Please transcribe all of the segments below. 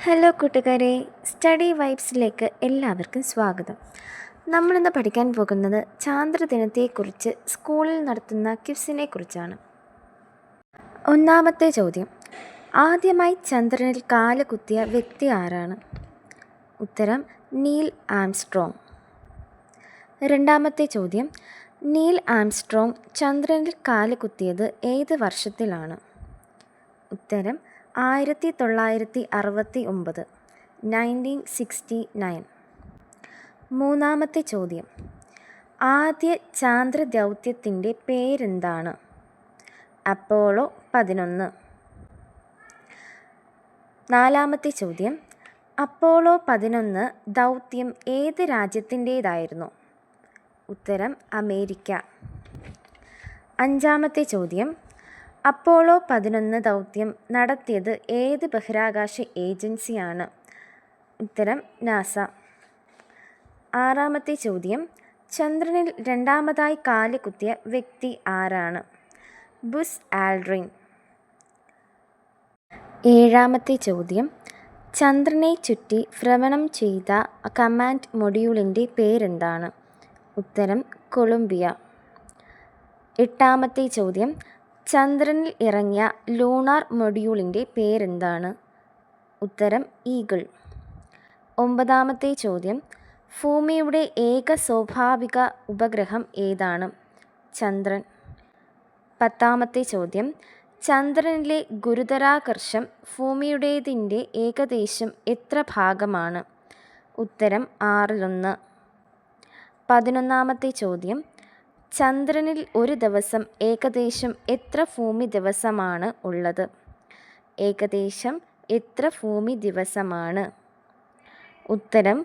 Hello കൂട്ടുകാരെ, study വൈബ്സിലേക്ക് എല്ലാവർക്കും സ്വാഗതം. നമ്മളിന്ന് പഠിക്കാൻ പോകുന്നത് ചാന്ദ്രദിനത്തെക്കുറിച്ച് സ്കൂളിൽ നടത്തുന്ന ക്വിസിനെ കുറിച്ചാണ്. ഒന്നാമത്തെ ചോദ്യം: ആദ്യമായി ചന്ദ്രനിൽ കാല് കുത്തിയ വ്യക്തി ആരാണ്? ഉത്തരം നീൽ ആംസ്ട്രോങ്. രണ്ടാമത്തെ ചോദ്യം: നീൽ ആംസ്ട്രോങ് ചന്ദ്രനിൽ കാല് കുത്തിയത് ഏത് വർഷത്തിലാണ്? ഉത്തരം 1969, 1969. മൂന്നാമത്തെ ചോദ്യം: ആദ്യ ചാന്ദ്രദൗത്യത്തിൻ്റെ പേരെന്താണ്? അപ്പോളോ 11. നാലാമത്തെ ചോദ്യം: അപ്പോളോ 11 ദൗത്യം ഏത് രാജ്യത്തിൻ്റേതായിരുന്നു? ഉത്തരം അമേരിക്ക. അഞ്ചാമത്തെ ചോദ്യം: അപ്പോളോ 11 ദൗത്യം നടത്തിയത് ഏത് ബഹിരാകാശ ഏജൻസിയാണ്? ഉത്തരം നാസ. ആറാമത്തെ ചോദ്യം: ചന്ദ്രനിൽ രണ്ടാമതായി കാല് കുത്തിയ വ്യക്തി ആരാണ്? ബുസ് ആൽഡ്രിൻ. ഏഴാമത്തെ ചോദ്യം: ചന്ദ്രനെ ചുറ്റി ഭ്രമണം ചെയ്ത കമാൻഡ് മൊഡ്യൂളിൻ്റെ പേരെന്താണ്? ഉത്തരം കൊളംബിയ. എട്ടാമത്തെ ചോദ്യം: ചന്ദ്രനിൽ ഇറങ്ങിയ ലൂണാർ മൊഡ്യൂളിൻ്റെ പേരെന്താണ്? ഉത്തരം ഈഗിൾ. ഒമ്പതാമത്തെ ചോദ്യം: ഭൂമിയുടെ ഏക സ്വാഭാവിക ഉപഗ്രഹം ഏതാണ്? ചന്ദ്രൻ. പത്താമത്തെ ചോദ്യം: ചന്ദ്രനിലെ ഗുരുത്വാകർഷണം ഭൂമിയുടേതിൻ്റെ ഏകദേശം എത്ര ഭാഗമാണ്? ഉത്തരം 1/6. 11ാമത്തെ ചോദ്യം: ചന്ദ്രനിൽ ഒരു ദിവസം ഏകദേശം എത്ര ഭൂമി ദിവസമാണ് ഉള്ളത്? ഏകദേശം എത്ര ഭൂമി ദിവസമാണ്? ഉത്തരം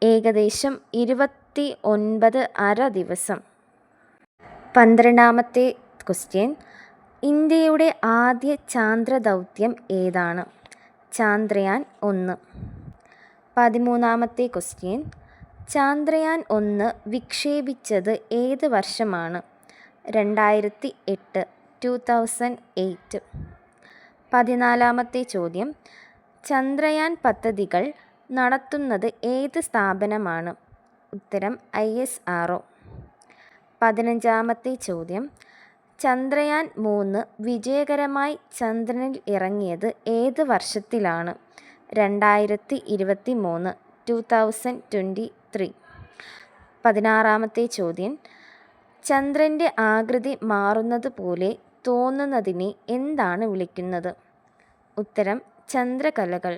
ഏകദേശം 29½ ദിവസം. 12ാമത്തെ ക്വസ്റ്റ്യൻ: ഇന്ത്യയുടെ ആദ്യ ചാന്ദ്രദൗത്യം ഏതാണ്? ചാന്ദ്രയാൻ 1. 13ാമത്തെ ക്വസ്റ്റ്യൻ: ചാന്ദ്രയാൻ 1 വിക്ഷേപിച്ചത് ഏത് വർഷമാണ്? 2008, 2008. 14ാമത്തെ ചോദ്യം: ചന്ദ്രയാൻ പദ്ധതികൾ നടത്തുന്നത് ഏത് സ്ഥാപനമാണ്? ഉത്തരം ISRO. 15ാമത്തെ ചോദ്യം: ചന്ദ്രയാൻ 3 വിജയകരമായി ചന്ദ്രനിൽ ഇറങ്ങിയത് ഏത് വർഷത്തിലാണ്? 2023, 2023. 16ാമത്തെ ചോദ്യം: ചന്ദ്രൻ്റെ ആകൃതി മാറുന്നത് പോലെ തോന്നുന്നതിനെ എന്താണ് വിളിക്കുന്നത്? ഉത്തരം ചന്ദ്രകലകൾ.